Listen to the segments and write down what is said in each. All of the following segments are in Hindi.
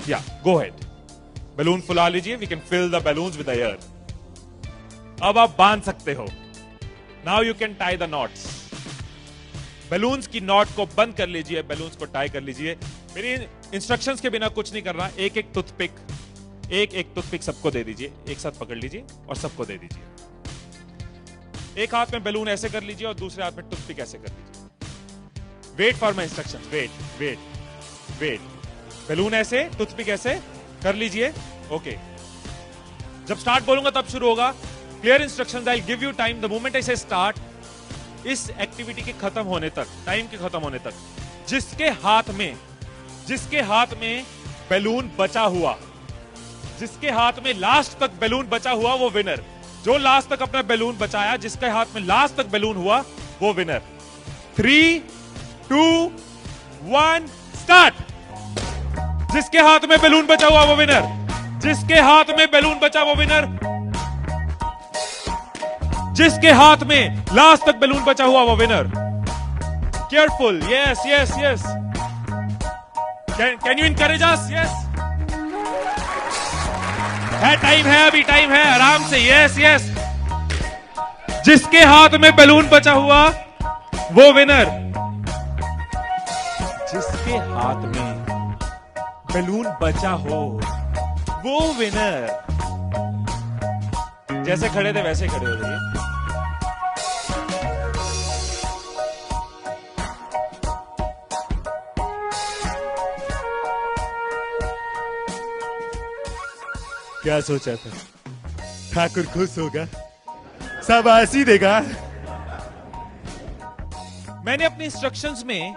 या गो हेड, बैलून फुला लीजिए, we can fill the balloons with air. अब आप बांध सकते हो। Now you can tie the knots. Balloons की नॉट को बंद कर लीजिए, बैलून्स को टाई कर लीजिए। मेरी इंस्ट्रक्शंस के बिना कुछ नहीं करना। एक एक टूथपिक सबको दे दीजिए, एक साथ पकड़ लीजिए और सबको दे दीजिए। एक हाथ में बैलून ऐसे कर लीजिए और दूसरे हाथ में टूथपिक ऐसे कर लीजिए। Wait for my instructions, wait. Balloon ऐसे, टूथपिक ऐसे कर लीजिए। ओके, जब स्टार्ट बोलूंगा तब शुरू होगा। Clear instructions, I will give you time the moment I से स्टार्ट। इस एक्टिविटी के खत्म होने तक, टाइम के खत्म होने तक, जिसके हाथ में बैलून बचा हुआ, जिसके हाथ में लास्ट तक बैलून बचा हुआ, वो विनर। जो लास्ट तक अपना बैलून बचाया, जिसके हाथ में लास्ट तक बैलून हुआ, वो विनर। 3, 2, 1 स्टार्ट। जिसके हाथ में बैलून बचा हुआ वो विनर, जिसके हाथ में बैलून बचा वो विनर, जिसके हाथ में लास्ट तक बैलून बचा हुआ वो winner. Careful, yes yes yes. Can you encourage us? Yes, है टाइम है, अभी टाइम है, आराम से। Yes yes. जिसके हाथ में बैलून बचा हुआ वो विनर, जिसके हाथ में बैलून बचा हो वो विनर। जैसे खड़े थे वैसे खड़े हो जाइए। क्या सोचा था? ठाकुर खुश होगा, शाबाशी देगा। मैंने अपने इंस्ट्रक्शंस में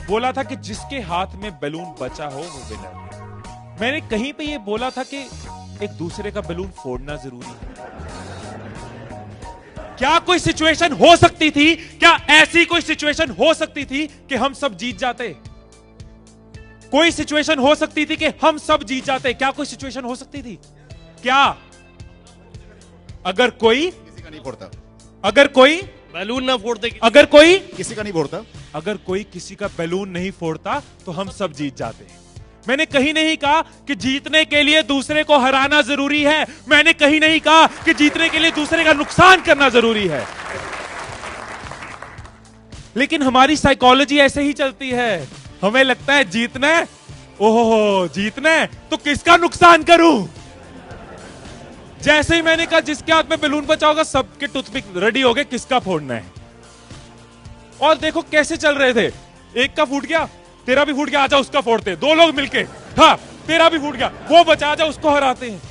बोला था कि जिसके हाथ में बैलून बचा हो वो विनर। मैंने कहीं पे ये बोला था कि एक दूसरे का बैलून फोड़ना जरूरी है। क्या कोई सिचुएशन हो सकती थी, क्या ऐसी कोई सिचुएशन हो सकती थी कि हम सब जीत जाते? कोई सिचुएशन हो सकती थी कि हम सब जीत जाते? क्या कोई सिचुएशन हो सकती थी? क्या? अगर कोई किसी का नहीं फोड़ता, अगर कोई बैलून ना फोड़ते, अगर कोई किसी का नहीं फोड़ता, अगर कोई किसी का बैलून नहीं फोड़ता तो हम सब जीत जाते। मैंने कहीं नहीं कहा कि जीतने के लिए दूसरे को हराना जरूरी है। मैंने कहीं नहीं कहा कि जीतने के लिए दूसरे का नुकसान करना जरूरी है। लेकिन हमारी साइकोलॉजी ऐसे ही चलती है। हमें लगता है जीतना है, ओहो जीतना है तो किसका नुकसान करूं। जैसे ही मैंने कहा जिसके हाथ में बैलून बचा होगा, सबके टूथपिक रेडी हो गए, किसका फोड़ना है। और देखो कैसे चल रहे थे। एक का फूट गया, तेरा भी फूट गया, आजा उसका फोड़ते। दो लोग मिलके, हाँ तेरा भी फूट गया, वो बचा, आजा उसको हराते हैं।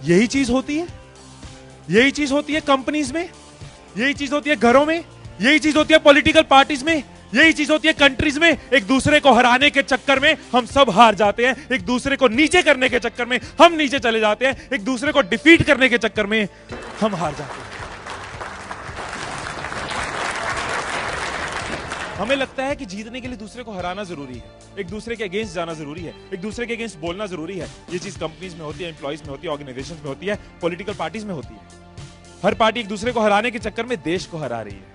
यही चीज होती है, यही चीज होती है कंपनीज में, यही चीज होती है घरों में, यही चीज होती है पॉलिटिकल पार्टीज में, यही चीज होती है कंट्रीज में। एक दूसरे को हराने के चक्कर में हम सब हार जाते हैं। एक दूसरे को नीचे करने के चक्कर में हम नीचे चले जाते हैं। एक दूसरे को डिफीट करने के चक्कर में हम हार जाते हैं। हमें लगता है कि जीतने के लिए दूसरे को हराना जरूरी है, एक दूसरे के अगेंस्ट जाना जरूरी है, एक दूसरे के अगेंस्ट बोलना जरूरी है। ये चीज कंपनीज में होती है, एम्प्लॉइज में होती है, ऑर्गेनाइजेशंस में होती है, पॉलिटिकल पार्टीज में होती है। हर पार्टी एक दूसरे को हराने के चक्कर में देश को हरा रही है।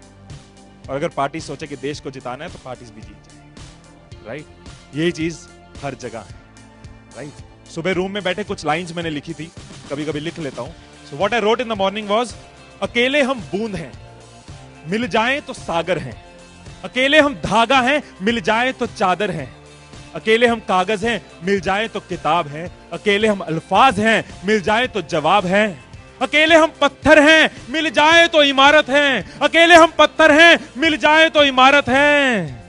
और अगर पार्टी सोचे कि देश को जिताना है तो पार्टीज भी जीत जाएंगी, राइट। यही चीज हर जगह है, राइट। सुबह रूम में बैठे कुछ लाइंस मैंने लिखी थी, कभी कभी लिख लेता हूं। So what I wrote in the morning was, अकेले हम बूंद हैं, मिल जाएं तो सागर हैं। अकेले हम धागा हैं, मिल जाएं तो चादर हैं। अकेले हम कागज हैं, मिल जाएं तो किताब हैं। अकेले हम अल्फाज हैं, मिल जाएं तो जवाब हैं। अकेले हम पत्थर हैं, मिल जाएं तो इमारत हैं। अकेले हम पत्थर हैं, मिल जाएं तो इमारत हैं।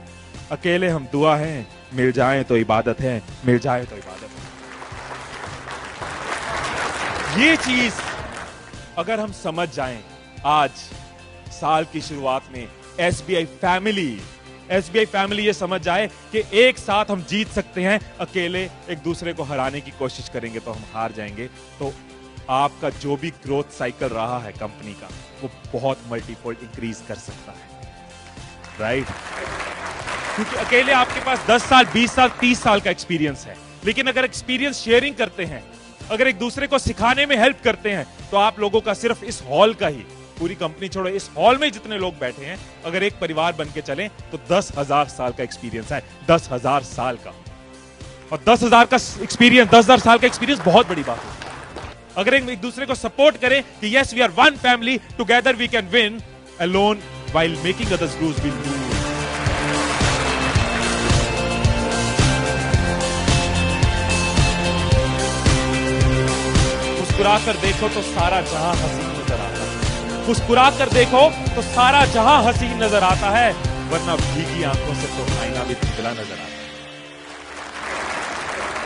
अकेले हम दुआ हैं, मिल जाएं तो इबादत है, मिल जाए तो इबादत है। ये चीज अगर हम समझ जाएं आज साल की शुरुआत में, एसबीआई फैमिली ये समझ जाए कि एक साथ हम जीत सकते हैं, अकेले एक दूसरे को हराने की कोशिश करेंगे तो हम हार जाएंगे। तो आपका जो भी ग्रोथ साइकिल रहा है कंपनी का, वो बहुत मल्टीफोल्ड इंक्रीज कर सकता है, राइट। क्योंकि अकेले आपके पास 10 साल, 20 साल, 30 साल का एक्सपीरियंस है। लेकिन अगर एक्सपीरियंस शेयरिंग करते हैं, अगर एक दूसरे को सिखाने में हेल्प करते हैं, तो आप लोगों का सिर्फ इस हॉल का ही पूरी कंपनी छोड़ो, इस हॉल में जितने लोग बैठे हैं, अगर एक परिवार बन के चलें तो 10,000 साल का एक्सपीरियंस है, 10,000 साल का। और 10,000 का एक्सपीरियंस, 10,000 साल का एक्सपीरियंस बहुत बड़ी बात है। अगर एक दूसरे को सपोर्ट करें कि yes we are one family, together we can win, alone while making others lose will lose. मुस्कुरा कर देखो तो सारा जहां हसीन नजर आता है, मुस्कुरा कर देखो तो सारा जहां हसीन नजर आता है, वरना भीगी आंखों से तो आईना भी धुंधला नजर आता है।